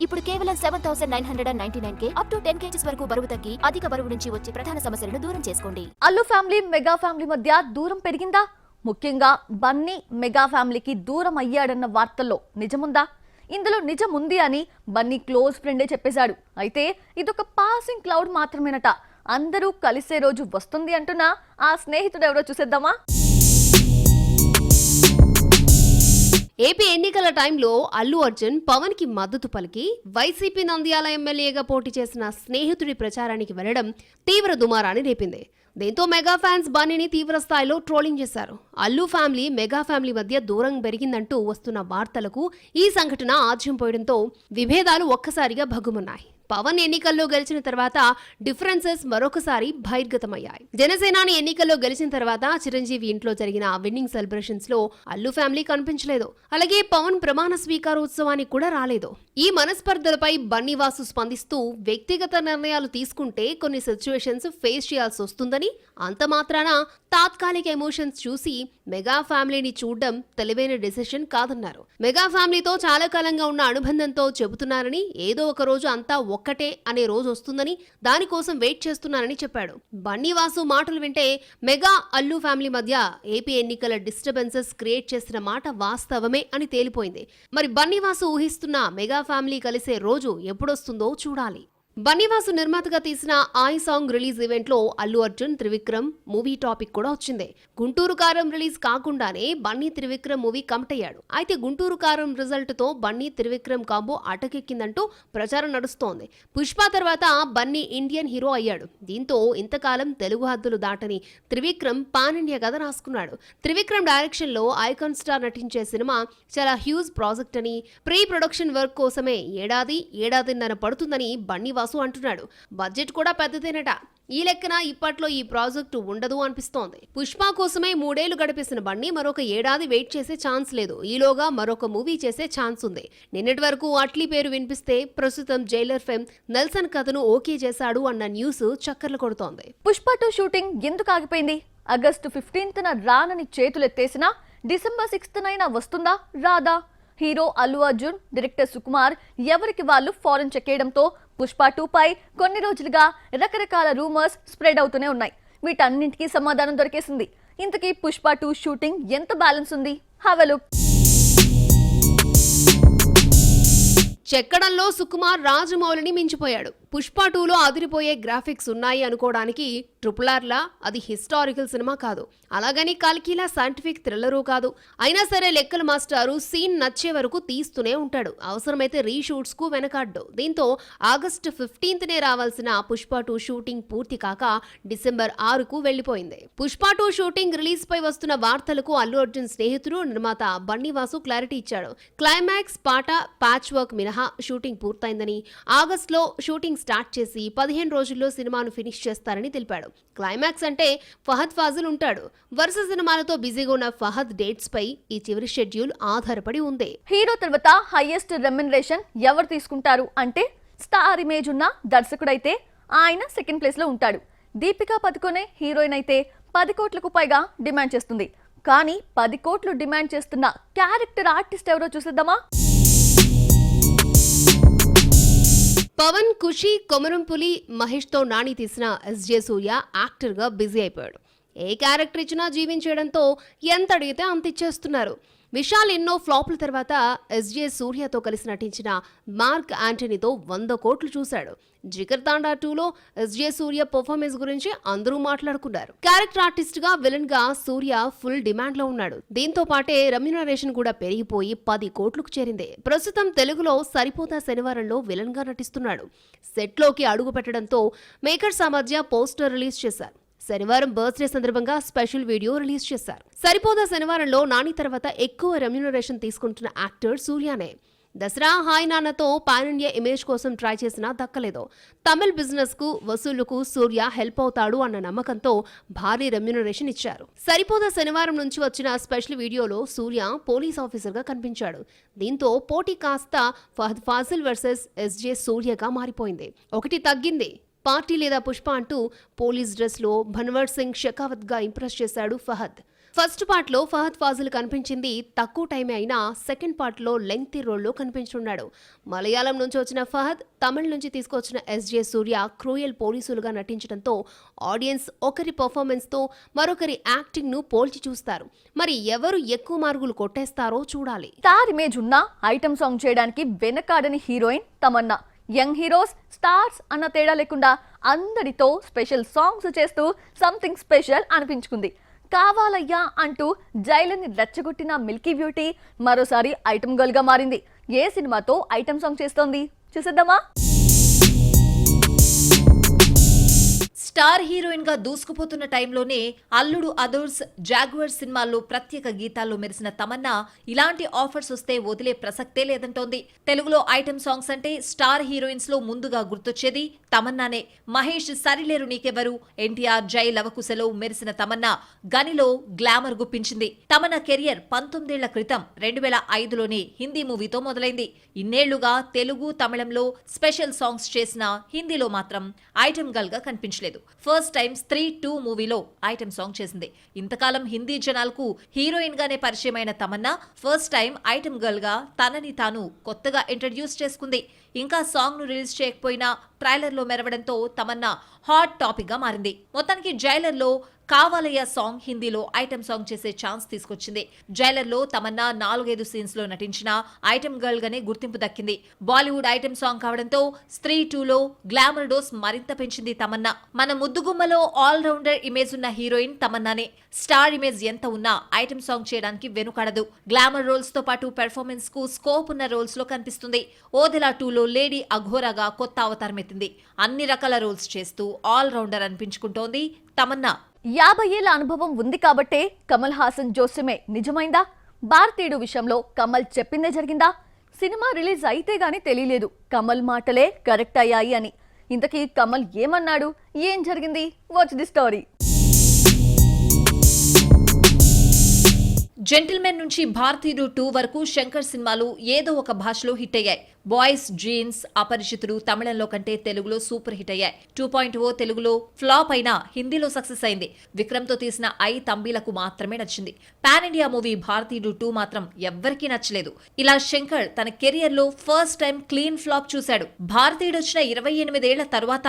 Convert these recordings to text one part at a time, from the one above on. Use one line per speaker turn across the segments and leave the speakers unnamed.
ఇప్పుడు కేవలం 7,999K up to 10 kgs వరకు బరువు తగ్గి అధిక బరువు నుంచి వచ్చే ప్రధాన సమస్యలను దూరం చేసుకోండి.
అల్లు ఫ్యామిలీ మెగా ఫ్యామిలీ మధ్య దూరం పెరిగిందా? ముఖ్యంగా బన్నీ మెగా ఫ్యామిలీకి దూరం అయ్యాడన్న వార్తల్లో నిజముందా? ఇందులో నిజం ఉంది అని బన్నీ క్లోజ్ ఫ్రెండే చెప్పేశాడు. అయితే ఇదొక పాసింగ్ క్లౌడ్ మాత్రమేనట. అందరూ కలిసే రోజు వస్తుంది అంటున్నా ఆ స్నేహితుడు ఎవరో చూసేద్దామా?
ఏపీ ఎన్నికల టైంలో అల్లు అర్జున్ పవన్ కి మద్దతు పలికి వైసీపీ నంద్యాల ఎమ్మెల్యేగా పోటీ చేసిన స్నేహితుడి ప్రచారానికి వెళ్లడం తీవ్ర దుమారాన్ని రేపింది. దీంతో మెగా ఫ్యాన్స్ బన్నీని తీవ్ర స్థాయిలో ట్రోలింగ్ చేశారు. అల్లు ఫ్యామిలీ మెగా ఫ్యామిలీ మధ్య దూరం పెరిగిందంటూ వస్తున్న వార్తలకు ఈ సంఘటన ఆజ్యం పోయడంతో విభేదాలు ఒక్కసారిగా భగ్గుమన్నాయి. పవన్ ఎన్నికల్లో గెలిచిన తర్వాత డిఫరెన్సెస్ మరొకసారి బహిర్గతమయ్యాయి. జనసేనాని ఎన్నికల్లో గెలిచిన తర్వాత చిరంజీవి ఇంట్లో జరిగిన విన్నింగ్ సెలబ్రేషన్స్ లో అల్లు ఫ్యామిలీ కనిపించలేదు. అలాగే పవన్ ప్రమాణ స్వీకారోత్సవానికి కూడా రాలేదు. ఈ మనస్పర్ధలపై బన్నీవాసు స్పందిస్తూ వ్యక్తిగత నిర్ణయాలు తీసుకుంటే కొన్ని సిచ్యువేషన్స్ ఫేస్ చేయాల్సి వస్తుందని, అంత మాత్రాన తాత్కాలిక ఎమోషన్స్ చూసి మెగా ఫ్యామిలీని చూడడం తెలివైన డెసిషన్ కాదన్నారు. మెగా ఫ్యామిలీతో చాలా కాలంగా ఉన్న అనుబంధంతో చెబుతున్నారని, ఏదో ఒక రోజు అంతా ఒక్కటే అనే రోజు వస్తుందని, దానికోసం వెయిట్ చేస్తున్నానని చెప్పాడు. బన్నీవాసు మాటలు వింటే మెగా అల్లు ఫ్యామిలీ మధ్య ఏపీ ఎన్నికల డిస్టర్బెన్సెస్ క్రియేట్ చేసిన మాట వాస్తవమే అని తేలిపోయింది. మరి బన్నీవాసు ఊహిస్తున్న మెగా ఫ్యామిలీ కలిసే రోజు ఎప్పుడొస్తుందో చూడాలి. బన్నీవాసు నిర్మాతగా తీసిన ఐ సాంగ్ రిలీజ్ ఈవెంట్ లో అల్లు అర్జున్, త్రివిక్రమ్ మూవీ టాపిక్ కూడా వచ్చింది. గుంటూరు కారం రిలీజ్ కాకుండానే బన్నీ త్రివిక్రమ్ మూవీ కమిట్ అయ్యాడు. అయితే గుంటూరు కారం రిజల్ట్ తో బన్నీ త్రివిక్రమ్ కాంబో అటకెక్కిందంటూ ప్రచారం నడుస్తోంది. పుష్ప తర్వాత బన్నీ ఇండియన్ హీరో అయ్యాడు. దీంతో ఇంతకాలం తెలుగు హద్దులు దాటని త్రివిక్రమ్ పాన్ ఇండియా కథ రాసుకున్నాడు. త్రివిక్రమ్ డైరెక్షన్ లో ఐకాన్ స్టార్ నటించే సినిమా చాలా హ్యూజ్ ప్రాజెక్ట్ అని, ప్రీ ప్రొడక్షన్ వర్క్ కోసమే ఏడాదిన్నర పడుతుందని బన్నీవాసు అంటున్నాడు. బడ్జెట్ కూడా పెద్దదేనట. ఈ లెక్కన ఇప్పట్లో ఈ ప్రాజెక్టు ఉండదు అనిపిస్తోంది. పుష్ప కోసమే 3 ఏళ్లు గడిపేసిన బన్నీ మరొక ఏడాది వెయిట్ చేసే ఛాన్స్ లేదు. ఈలోగా మరొక మూవీ చేసే ఛాన్స్ ఉంది. నిన్నటి వరకు అట్లీ పేరు వినిపిస్తే ప్రస్తుతం జైలర్ ఫెమ్ నెల్సన్ కథను ఓకే చేశాడు అన్న న్యూస్ చక్కర్లు కొడుతోంది.
పుష్ప 2 షూటింగ్ ఎందుకు ఆగిపోయింది? ఆగస్టు 15న రానని చేతులెత్తేసినా డిసెంబర్ 6న వస్తుందా రాదా? హీరో అల్లు అర్జున్, డైరెక్టర్ సుకుమార్ ఎవరికి వాళ్ళు ఫారెన్ చెక్కేయడంతో పుష్ప 2 పై కొన్ని రోజులుగా రకరకాల రూమర్స్ స్ప్రెడ్ అవుతూనే ఉన్నాయి. వీటన్నింటికీ సమాధానం దొరికేసింది. ఇంతకీ పుష్ప 2 షూటింగ్ ఎంత బ్యాలెన్స్ ఉంది? Have a look.
చెక్కడంలో సుకుమార్ రాజమౌళిని మించిపోయాడు. పుష్ప 2లో అదిరిపోయే గ్రాఫిక్స్ ఉన్నాయి అనుకోవడానికి ట్రిపుల్-ఆర్లా అది హిస్టారికల్ సినిమా కాదు. అలాగని కల్కిలా సైంటిఫిక్ థ్రిల్లరు కాదు. అయినా సరే లెక్కల మాస్టారు సీన్ నచ్చే వరకు తీస్తూనే ఉంటాడు. అవసరమైతే రీషూట్స్ కు వెనకాడ్డు. దీంతో ఆగస్టు 15నే రావాల్సిన పుష్ప 2 షూటింగ్ పూర్తి కాక డిసెంబర్ 6కు వెళ్లిపోయింది. పుష్ప 2 షూటింగ్ రిలీజ్ పై వస్తున్న వార్తలకు అల్లు అర్జున్ స్నేహితుడు నిర్మాత బన్నీవాసు క్లారిటీ ఇచ్చాడు. క్లైమాక్స్ పాట ప్యాచ్ వర్క్ మినహా షూటింగ్ పూర్తయిందని, ఆగస్టులో షూటింగ్ స్టార్ట్ చేసి 15 రోజుల్లో సినిమాను ఫినిష్ చేస్తారని తెలిపాడు. క్లైమాక్స్ అంటే ఫహద్ ఫాజిల్ ఉంటాడు. వరుస సినిమాలతో బిజీగా ఉన్న ఫహద్ డేట్స్ పై ఈ చివరి షెడ్యూల్ ఆధారపడి ఉంది.
హీరో తర్వాత హైయెస్ట్ రెమ్యునరేషన్ ఎవరు తీసుకుంటారు అంటే స్టార్ ఇమేజ్ ఉన్న దర్శకుడైతే ఆయన సెకండ్ ప్లేస్ లో ఉంటాడు. దీపికా పదుకొనే హీరోయిన్ అయితే 10 కోట్లకు పైగా డిమాండ్ చేస్తుంది. కానీ 10 కోట్లు డిమాండ్ చేస్తున్న క్యారెక్టర్ ఆర్టిస్ట్ ఎవరో చూసేద్దామా?
పవన్, ఖుషి, కొమరంపులి, మహేష్ తో నాని తీసిన ఎస్జే సూర్య యాక్టర్ గా బిజీ అయిపోయాడు. ఏ క్యారెక్టర్ ఇచ్చినా జీవించేయడంతో ఎంత అడిగితే అంత ఇచ్చేస్తున్నారు. విశాల్ ఎన్నో ఫ్లాప్ల తర్వాత ఎస్జే సూర్యతో కలిసి నటించిన మార్క్ యాంటనీతో 100 కోట్లు చూశాడు. జిగర్ తాండా 2లో ఎస్జే సూర్య పర్ఫార్మెన్స్ గురించి అందరూ మాట్లాడుకున్నారు. క్యారెక్టర్ ఆర్టిస్ట్ గా విలన్ గా సూర్య ఫుల్ డిమాండ్ లో ఉన్నాడు. దీంతో పాటే రెమ్యునరేషన్ కూడా పెరిగిపోయి 10 కోట్లకు చేరింది. ప్రస్తుతం తెలుగులో సరిపోతా శనివారంలో విలన్ గా నటిస్తున్నాడు. సెట్ లోకి అడుగు పెట్టడంతో మేకర్స్ ఆ మధ్య పోస్టర్ రిలీజ్ చేశారు. శనివారం బర్త్డే సందర్భంగా స్పెషల్ వీడియో రిలీజ్ చేశారు. సరిపోదా శనివారంలో నాని తర్వాత ఎక్కువ రెమ్యునరేషన్ తీసుకుంటున్న యాక్టర్ సూర్యనే. దసరా హాయ్ నాన్నతో పాన్ ఇండియా ఇమేజ్ కోసం ట్రై చేసినా దక్కలేదు. తమిళ్ బిజినెస్ కు వసూలుకు సూర్య హెల్ప్ అవుతాడు అన్న నమ్మకంతో భారీ రెమ్యునరేషన్ ఇచ్చారు. సరిపోదా శనివారం నుంచి వచ్చిన స్పెషల్ వీడియోలో సూర్య పోలీస్ ఆఫీసర్ గా కనిపించాడు. దీంతో పోటీ కాస్త ఫహద్ ఫాజిల్ వర్సెస్ ఎస్జే సూర్యగా మారిపోయింది. ఒకటి తగ్గింది. పార్టీ లేదా పుష్ప అంటూ పోలీస్ డ్రెస్ లో భన్వర్ సింగ్ షెకావత్ గా ఇంప్రెస్ చేశాడు ఫహద్. ఫస్ట్ పార్ట్ లో ఫహద్ ఫాజిల్ కనిపించింది తక్కువ టైమే అయినా సెకండ్ పార్ట్ లో లెంగ్తీ రోల్లో కనిపించున్నాడు. మలయాళం నుంచి వచ్చిన ఫహద్ తమిళ నుంచి తీసుకొచ్చిన ఎస్జే సూర్య క్రూయల్ పోలీసులుగా నటించడంతో ఆడియన్స్ ఒకరి పర్ఫార్మెన్స్ తో మరొకరి యాక్టింగ్ ను పోల్చి చూస్తారు. మరి ఎవరు ఎక్కువ మార్కులు కొట్టేస్తారో చూడాలి.
స్టార్ ఇమేజ్ ఉన్న ఐటమ్ సాంగ్ చేయడానికి వెనకాడని heroine Tamannaah. Young heroes stars అన్న తేడా లేకుండా అందరితో స్పెషల్ సాంగ్స్ చేస్తూ సంథింగ్ స్పెషల్ అనిపించుకుంది. కావాలయ్యా అంటూ జైలుని రెచ్చగొట్టిన మిల్కీ బ్యూటీ మరోసారి ఐటమ్ గర్ల్ గా మారింది. ఏ సినిమాతో ఐటమ్ సాంగ్ చేస్తోంది చూసేద్దామా?
స్టార్ హీరోయిన్ గా దూసుకుపోతున్న టైంలోనే అల్లుడు అదర్స్, జాగ్వర్ సినిమాల్లో ప్రత్యేక గీతాల్లో మెరిసిన తమన్నా ఇలాంటి ఆఫర్స్ వస్తే వదిలే ప్రసక్తే లేదంటోంది. తెలుగులో ఐటమ్ సాంగ్స్ అంటే స్టార్ హీరోయిన్స్ లో ముందుగా గుర్తొచ్చేది తమన్నానే. మహేష్ సరిలేరు నీకెవరు, ఎన్టీఆర్ జై లవకుశలో మెరిసిన తమన్నా గనిలో గ్లామర్ గుప్పించింది. తమన్నా కెరియర్ 19 ఏళ్ల క్రితం 2005లోనే హిందీ మూవీతో మొదలైంది. ఇన్నేళ్లుగా తెలుగు, తమిళంలో స్పెషల్ సాంగ్స్ చేసిన హిందీలో మాత్రం ఐటమ్ గర్ల్ గా కనిపించలేదు. ఫస్ట్ టైం స్త్రీ 2 మూవీలో ఐటమ్ సాంగ్ చేసింది. ఇంతకాలం హిందీ జనాలకు హీరోయిన్ గానే పరిచయమైన Tamannaah first time item girl గా తనని తాను కొత్తగా ఇంట్రడ్యూస్ చేసుకుంది. ఇంకా సాంగ్ ను రిలీజ్ చేయకపోయినా ట్రైలర్ లో మెరవడంతో తమన్నా హాట్ టాపిక్ గా మారింది. మొత్తానికి జైలర్ లో కావాలయ్య సాంగ్ హిందీలో ఐటమ్ సాంగ్ చేసే ఛాన్స్ తీసుకొచ్చింది. జైలర్ లో తమన్నా 4-5 సీన్స్ లో నటించిన ఐటమ్ గర్ల్ గానే గుర్తింపు దక్కింది. బాలీవుడ్ ఐటమ్ సాంగ్ కావడంతో స్త్రీ 2లో గ్లామర్ డోస్ మరింత పెంచింది తమన్నా. మన ముద్దుగుమ్మలో ఆల్ రౌండర్ ఇమేజ్ ఉన్న హీరోయిన్ తమన్నానే. స్టార్ ఇమేజ్ ఎంత ఉన్నా ఐటమ్ సాంగ్ చేయడానికి వెనుకాడదు. గ్లామర్ రోల్స్ తో పాటు పెర్ఫార్మెన్స్ కు స్కోప్ ఉన్న రోల్స్ లో కనిపిస్తుంది. ఓదెలా 2లో లేడీ అఘోరాగా కొత్త అవతారం ఎత్తింది. అన్ని రకాల రోల్స్ చేస్తూ ఆల్ రౌండర్ అనిపించుకుంటోంది తమన్నా.
50 ఏళ్ల అనుభవం ఉంది కాబట్టే కమల్ హాసన్ జోస్యమే నిజమైందా? భారతీయుడు విషయంలో కమల్ చెప్పిందే జరిగిందా? సినిమా రిలీజ్ అయితే గానీ తెలియలేదు కమల్ మాటలే కరెక్ట్ అయ్యాయి అని. ఇంతకీ కమల్ ఏమన్నాడు, ఏం జరిగింది? Watch the story.
జెంటిల్మెన్ నుంచి భారతీయుడు 2 వరకు శంకర్ సినిమాలు ఏదో ఒక భాషలో హిట్ అయ్యాయి. బాయ్స్, జీన్స్, అపరిచితుడు తమిళంలో కంటే తెలుగులో సూపర్ హిట్ అయ్యాయి. 2.0 తెలుగులో ఫ్లాప్ అయినా హిందీలో సక్సెస్ అయింది. విక్రమ్ తో తీసిన ఐ తంబీలకు మాత్రమే నచ్చింది. పాన్ ఇండియా మూవీ భారతీయుడు 2 మాత్రం ఎవ్వరికీ నచ్చలేదు. ఇలా శంకర్ తన కెరియర్ లో ఫస్ట్ టైం క్లీన్ ఫ్లాప్ చూశాడు. భారతీయుడు వచ్చిన 28 ఏళ్ల తర్వాత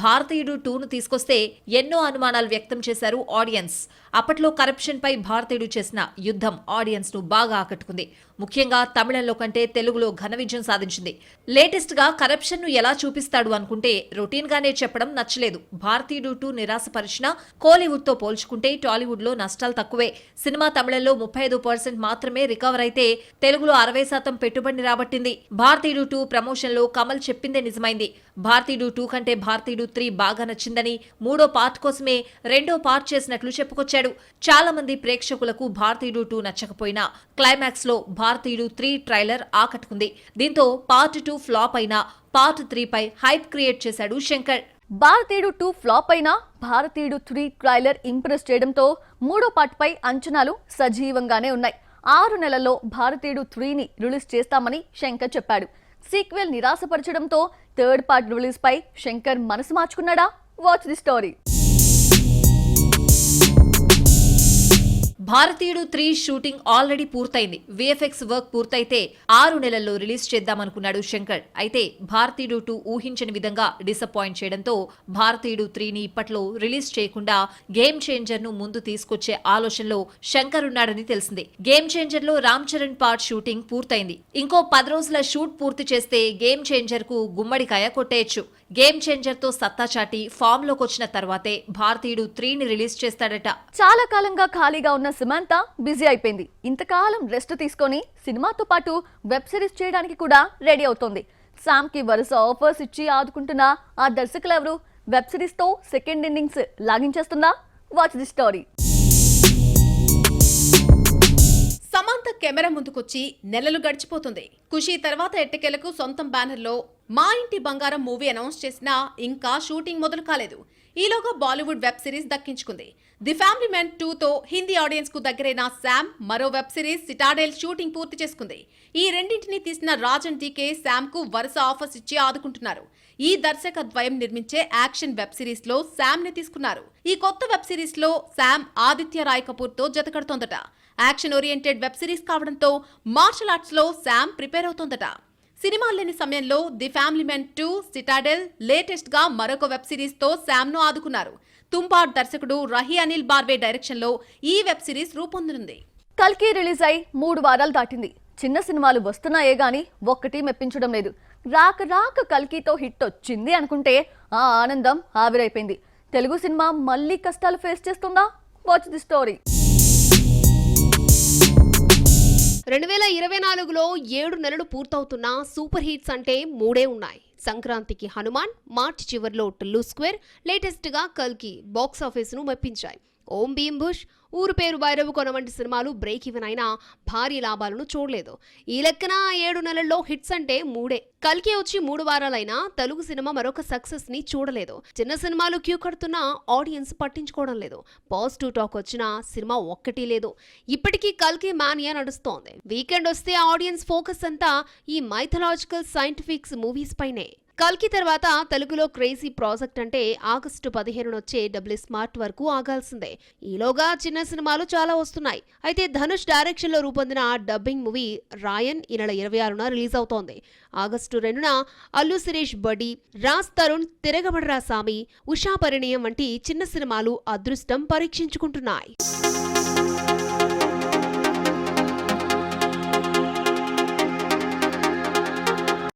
భారతీయుడు 2ను తీసుకొస్తే ఎన్నో అనుమానాలు వ్యక్తం చేశారు ఆడియన్స్. అప్పట్లో కరప్షన్ పై భారతీయుడు చేసిన యుద్ధం ఆడియన్స్ ను బాగా ఆకట్టుకుంది. ముఖ్యంగా తమిళంలో కంటే తెలుగులో ఘన విజయం సాధించింది. లేటెస్ట్ గా కరప్షన్ ను ఎలా చూపిస్తాడు అనుకుంటే రొటీన్ గానే చెప్పడం నచ్చలేదు. భారతీయుడు 2 నిరాశపరిచిన కోలీవుడ్ తో పోల్చుకుంటే టాలీవుడ్ లో నష్టాలు తక్కువే. సినిమా తమిళంలో 35% మాత్రమే రికవర్ అయితే తెలుగులో 60% పెట్టుబడిని రాబట్టింది. భారతీయుడు 2 ప్రమోషన్ లో కమల్ చెప్పిందే నిజమైంది. భారతీయుడు 2 కంటే భారతీయుడు 3 బాగా నచ్చిందని, 3వ పార్ట్ కోసమే 2వ పార్ట్ చేసినట్లు చెప్పుకొచ్చాడు. చాలా మంది ప్రేక్షకులకు భారతీయుడు 2 నచ్చకపోయినా క్లైమాక్స్ లో భారతీయుడు 3 ట్రైలర్ ఆకట్టుకుంది. దీంతో పార్ట్ 2 ఫ్లాప్ అయినా పార్ట్ 3 పై హైప్ క్రియేట్ చేశాడు శంకర్.
భారతీయుడు 2 ఫ్లాప్ అయినా భారతీయుడు 3 ట్రైలర్ ఇంప్రెస్ చేయడంతో 3వ పార్ట్ పై అంచనాలు సజీవంగానే ఉన్నాయి. 6 నెలల్లో భారతీయుడు 3ని రిలీజ్ చేస్తామని శంకర్ చెప్పాడు. సీక్వెల్ నిరాశపరచడంతో 3rd పార్ట్ రిలీజ్ పై శంకర్ మనసు మార్చుకున్నాడా? Watch the story.
Bharateeyudu 3 shooting already పూర్తయింది. విఎఫ్ఎక్స్ వర్క్ పూర్తయితే 6 నెలల్లో రిలీజ్ చేద్దామనుకున్నాడు శంకర్. అయితే భారతీయుడు 2 ఊహించని విధంగా డిసప్పాయింట్ చేయడంతో భారతీయుడు 3ని ఇప్పట్లో రిలీజ్ చేయకుండా గేమ్ చేంజర్ ను ముందు తీసుకొచ్చే ఆలోచనలో శంకర్ ఉన్నాడని తెలిసింది. గేమ్ చేంజర్ లో రామ్ చరణ్ పార్ట్ షూటింగ్ పూర్తయింది. ఇంకో 10 రోజుల షూట్ పూర్తి చేస్తే గేమ్ చేంజర్ కు గుమ్మడికాయ కొట్టేయచ్చు. గేమ్ చేంజర్ తో సత్తా చాటి ఫామ్ లోకి వచ్చిన తర్వాతే భారతీయుడు 3ని రిలీజ్ చేస్తాడట.
చాలా కాలంగా ఖాళీగా ఉన్న సమంత బిజీ అయిపోయింది. ఇంతకాలం రెస్ట్ తీసుకొని సినిమాతో పాటు వెబ్ సిరీస్ చేయడానికి కూడా రెడీ అవుతోంది. సామ్ కి వరుస ఆఫర్స్ ఇచ్చి ఆదుకుంటున్న ఆ దర్శకులు ఎవరు? వెబ్ సిరీస్ తో సెకండ్ ఇన్నింగ్స్ లాగించేస్తుందా? Watch the story.
Samantha camera ముందుకొచ్చి నెలలు గడిచిపోతుంది. ఖుషీ తర్వాత ఎట్టకేలకు సొంతం బ్యానర్లో మా ఇంటి బంగారం మూవీ అనౌన్స్ చేసినా ఇంకా షూటింగ్ మొదలు కాలేదు. ఈలోగా బాలీవుడ్ వెబ్ సిరీస్ దక్కించుకుంది. ది ఫ్యామిలీ మ్యాన్ 2తో హిందీ ఆడియన్స్ కు దగ్గరైన శామ్ మరో వెబ్ సిరీస్ సిటాడెల్ షూటింగ్ పూర్తి చేసుకుంది. ఈ రెండింటిని తీసిన రాజ్ అండ్ డీకే శామ్ కు వరుస ఆఫర్స్ ఇచ్చి ఆదుకుంటున్నారు. ఈ దర్శక ద్వయం నిర్మించే యాక్షన్ వెబ్ సిరీస్ లో శామ్ ని తీసుకున్నారు. ఈ కొత్త వెబ్ సిరీస్ లో శామ్ ఆదిత్య రాయ్ కపూర్ తో జతకడుతోందట. యాక్షన్ ఓరియంటెడ్ వెబ్ సిరీస్ కావడంతో మార్షల్ ఆర్ట్స్ లో శామ్ ప్రిపేర్ అవుతోందట. సినిమాలు లేని సమయంలో the family man 2, Citadel, latest గా మరొక వెబ్ సిరీస్ తో శామ్ ను ఆదుకున్నారు. తుంబాడ్ దర్శకుడు రహి అనిల్ బార్వే డైరెక్షన్ లో ఈ వెబ్ సిరీస్ రూపొందనుంది.
కల్కి రిలీజ్ అయి 3 వారాలు దాటింది. చిన్న సినిమాలు వస్తున్నాయే గానీ ఒక్కటి మెప్పించడం లేదు. రాక కల్కితో హిట్ వచ్చింది అనుకుంటే ఆ ఆనందం ఆవిరైపోయింది. తెలుగు సినిమా మళ్ళీ కష్టాలు ఫేస్ చేస్తుందా? Watch the story.
2024లో 7 నెలలు పూర్తవుతున్న సూపర్ హిట్స్ అంటే 3 ఉన్నాయి. సంక్రాంతికి హనుమాన్, మార్చి చివర్లో టిల్లు స్క్వేర్, లేటెస్ట్ గా కల్కి బాక్స్ ఆఫీస్ ను మెప్పించాయి. ఓం భీమ్ బుష్, ఊరు పేరు భైరవు కొన వంటి సినిమాలు బ్రేక్ ఈవెన్ అయినా భారీ లాభాలను చూడలేదు. ఈ లెక్కన 7 నెలల్లో హిట్స్ అంటే 3. కల్కి వచ్చి 3 వారాలైనా తెలుగు సినిమా మరొక సక్సెస్ ని చూడలేదు. చిన్న సినిమాలు క్యూ కడుతున్నా ఆడియన్స్ పట్టించుకోవడం లేదు. పాజిటివ్ టాక్ వచ్చినా సినిమా ఒక్కటి లేదు. ఇప్పటికీ కల్కి మానియా నడుస్తోంది. వీకెండ్ వస్తే ఆడియన్స్ ఫోకస్ అంతా ఈ మైథలాజికల్ సైంటిఫిక్స్ మూవీస్ పైనే. కల్కి తర్వాత తెలుగులో క్రేజీ ప్రాజెక్ట్ అంటే ఆగస్టు 15 వచ్చే డబ్ల్యూ స్మార్ట్ వరకు ఆగాల్సిందే. ఈలోగా చిన్న సినిమాలు చాలా వస్తున్నాయి. అయితే ధనుష్ డైరెక్షన్ లో రూపొందిన డబ్బింగ్ మూవీ రాయన్ ఈ నెల 26న రిలీజ్ అవుతోంది. ఆగస్టు 2న అల్లు శిరీష్ బడి, రాజ్ తరుణ్ తిరగబడరా సామి, ఉషా పరిణయం వంటి చిన్న సినిమాలు అదృష్టం పరీక్షించుకుంటున్నాయి.